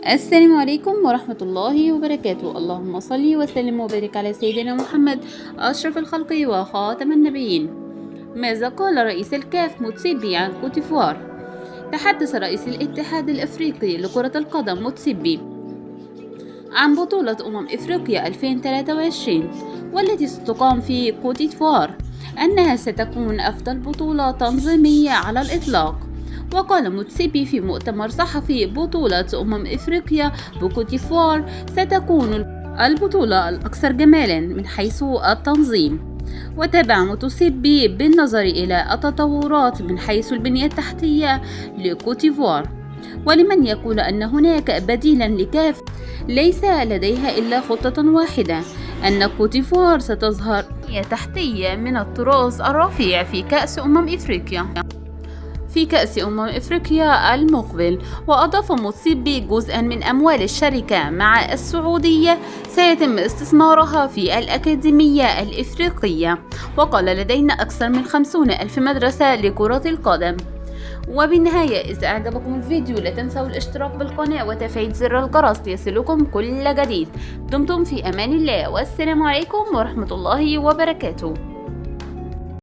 السلام عليكم ورحمة الله وبركاته. اللهم صل وسلم وبارك على سيدنا محمد أشرف الخلق وخاتم النبيين. ماذا قال رئيس الكاف موتسيبي عن كوتيفوار؟ تحدث رئيس الاتحاد الأفريقي لكرة القدم موتسيبي عن بطولة إفريقيا 2023 والتي ستقام في كوتيفوار أنها ستكون أفضل بطولة تنظيمية على الإطلاق. وقال موتسيبي في مؤتمر صحفي: بطولة إفريقيا بكوتيفوار ستكون البطولة الأكثر جمالا من حيث التنظيم. وتابع موتسيبي بالنظر إلى التطورات من حيث البنية التحتية لكوتيفوار، ولمن يقول أن هناك بديلا لكاف ليس لديها إلا خطة واحدة، أن كوتيفوار ستظهر بنية تحتية من الطراز الرفيع في كأس إفريقيا المقبل. وأضاف موتسيبي: جزءا من أموال الشركة مع السعودية سيتم استثمارها في الأكاديمية الإفريقية. وقال: لدينا أكثر من 50,000 مدرسة لكرة القدم. وبالنهاية، إذا أعجبكم الفيديو لا تنسوا الاشتراك بالقناة وتفعيل زر الجرس ليصلكم كل جديد. دمتم في أمان الله، والسلام عليكم ورحمة الله وبركاته.